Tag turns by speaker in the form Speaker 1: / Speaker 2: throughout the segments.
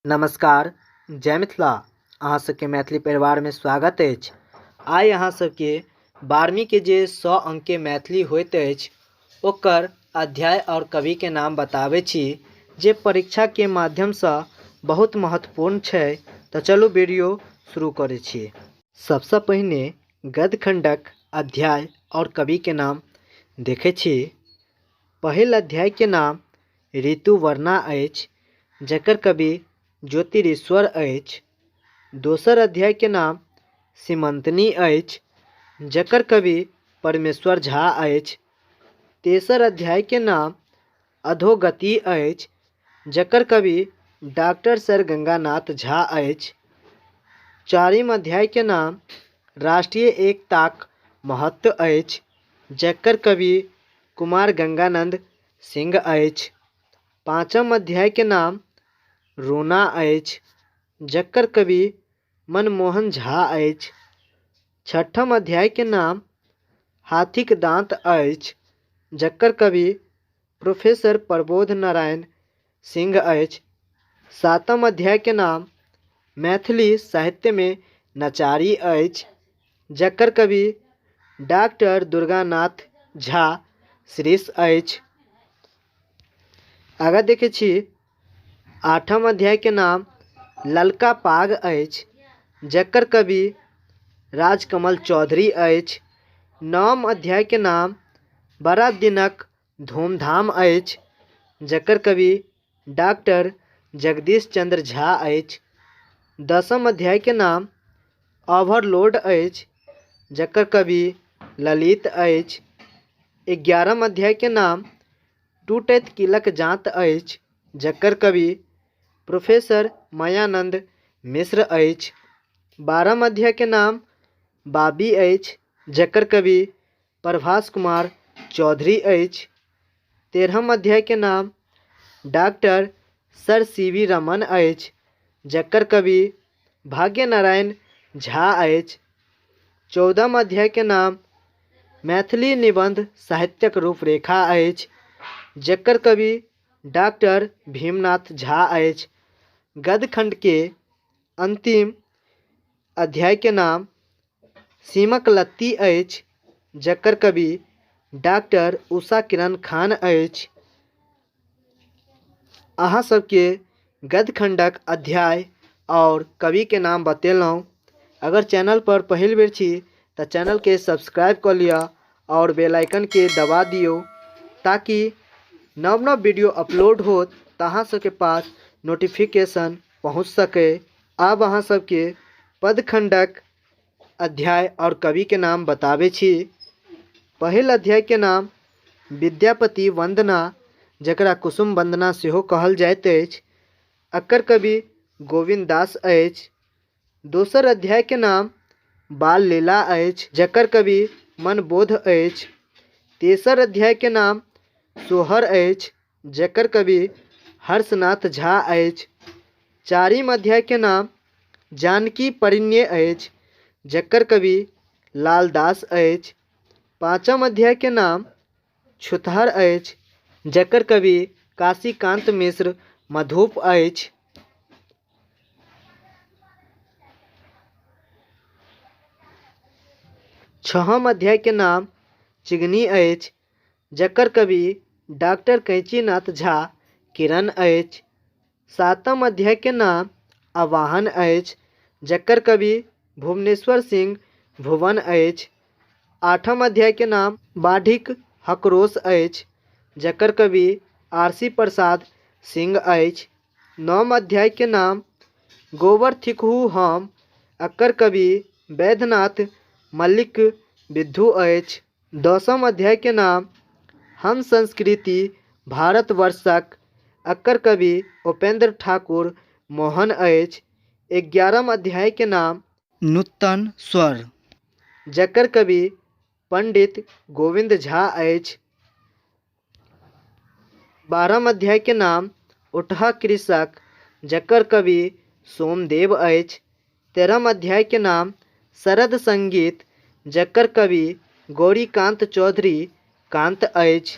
Speaker 1: नमस्कार। जय मिथिला। अहाँ सबके मैथिली परिवार में स्वागत अछि। आइ अहाँ सबके 12वीं के जे 100 अंक के मैथिली होइत अछि ओकर अध्याय और कवि के नाम बताबै छी जे परीक्षा के माध्यम से बहुत महत्वपूर्ण छै। तो चलू वीडियो शुरू करै छी। सबसे पहिने गद्य खंडक अध्याय और कवि के नाम देखे छी। पहिल अध्याय के नाम ऋतुवर्णा अछि जकर कवि ज्योतिरीश्वर अछि। दोसर अध्याय के नाम सीमंतनी अछि जकर कवि परमेश्वर झा अछि। तेसर अध्याय के नाम अधोगति अछि जकर कवि डॉक्टर सर गंगानाथ झा अछि। चारिम अध्याय के नाम राष्ट्रीय एकताक महत्व अछि जकर कवि कुमार गंगानंद सिंह अछि। पाँचम अध्याय के नाम रोना अछि जकर कवि मनमोहन झा अछि। छठम अध्याय के नाम हाथीक दांत अछि जकर कवि प्रोफेसर प्रबोध नारायण सिंह अछि। सातम अध्याय के नाम मैथिली साहित्य में नचारी अछि जकर कवि डॉक्टर दुर्गानाथ झा श्रीष अछि। आगा देखे छी। आठम अध्याय के नाम ललका पाग अछि जकर कवि राजकमल चौधरी अछि। नवम अध्याय के नाम बड़ा दिनक धूमधाम अछि जकर कवि डॉक्टर जगदीश चंद्र झा अछि। दसम अध्याय के नाम ओवरलोड अछि जकर कवि ललित अछि। 11म अध्याय के नाम टूटैत कीलक जांत अछि जकर कवि प्रोफेसर मायानंद मिश्र अछि। 12म अध्याय के नाम बाबी अछि जकर कवि प्रभास कुमार चौधरी अछि। 13म अध्याय के नाम डॉक्टर सर सीवी रमन अछि जकर कवि भाग्य नारायण झा अछि। 14म अध्याय के नाम मैथिली निबंध साहित्यक रूपरेखा अछि जकर कवि डॉक्टर भीमनाथ झा अछि। गद्य खंड के अंतिम अध्याय के नाम सीमक लत्ती अछि जकर कवि डॉक्टर उषा किरण खान अछि। अहाँ सबके गद्य खंडक अध्याय और कवि के नाम बतेलहुँ। अगर चैनल पर पहिल बेर छी तो चैनल के सब्सक्राइब कर लिया और बेल आइकन के दबा दियो ताकि नव नव वीडियो अपलोड हो तो अहाँ सबके पास नोटिफिकेशन पहुँच सके। अब अहाँ सबके पद खंडक अध्याय और कवि के नाम बताबै छी। पहिल अध्याय के नाम विद्यापति वंदना जकरा कुसुम वंदना सेहो कहल जाइत अछि अकर कवि गोविंद दास अछि। दोसर अध्याय के नाम बाल लीला अछि जकर कवि मनबोध अछि। तेसर अध्याय के नाम सोहर अछि जकर कवि हर्षनाथ झा अछि। चारिम अध्याय के नाम जानकी परिण्य अछि जकर कवि लालदास अछि। पाँचम अध्याय के नाम छुतहर अछि जकर कवि काशीकांत मिश्र मधुप अछि। छहम अध्याय के नाम चिगनी अछि जकर कवि डॉक्टर कैंचीनाथ झा किरण अछि। सातम अध्याय के नाम आवाहन अछि जकर कवि भुवनेश्वर सिंह भुवन अछि। आठम अध्याय के नाम बाढ़िक हकरोश अछि जकर कवि आरसी प्रसाद सिंह अछि। नवम अध्याय के नाम गोबर थिकहु हम अकर कवि वैद्यनाथ मल्लिक विद्धु अछि। दसम अध्याय के नाम हम संस्कृति भारतवर्षक अकर कवि उपेंद्र ठाकुर मोहन अछि। 11म अध्याय के नाम नूतन स्वर जकर कवि पंडित गोविंद झा अछि। 12म अध्याय के नाम उठहा कृषक जकर कवि सोमदेव अछि। 13म अध्याय के नाम शरद संगीत जकर कवि गौरीकांत चौधरी कांत अछि।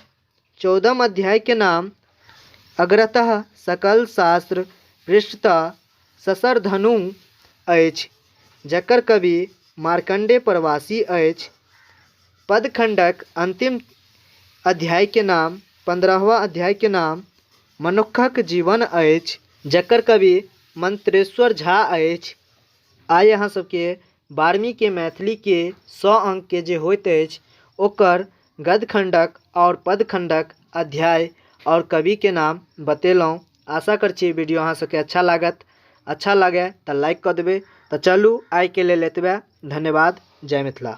Speaker 1: 14म अध्याय के नाम अग्रतः सकल शास्त्र पृष्ठतः ससर धनु अछि, जकर कवि मार्कंडेय प्रवासी अछि। पदखंडक अंतिम अध्याय के नाम 15वां अध्याय के नाम मनुक्खक जीवन अछि, जकर कवि मंत्रेश्वर झा अछि। आइ अहाँ सबके 12वीं के मैथिली के 100 अंक के जे होइत अछि ओकर गद्यखंडक और पदखंडक अध्याय और कवि के नाम बतेलहुँ। आशा कर छी वीडियो अहाँ सबके अच्छा लागत। अच्छा लगे तो लाइक कर देवे। तो चलू आई के लेल एतबे। धन्यवाद। जय मिथिला।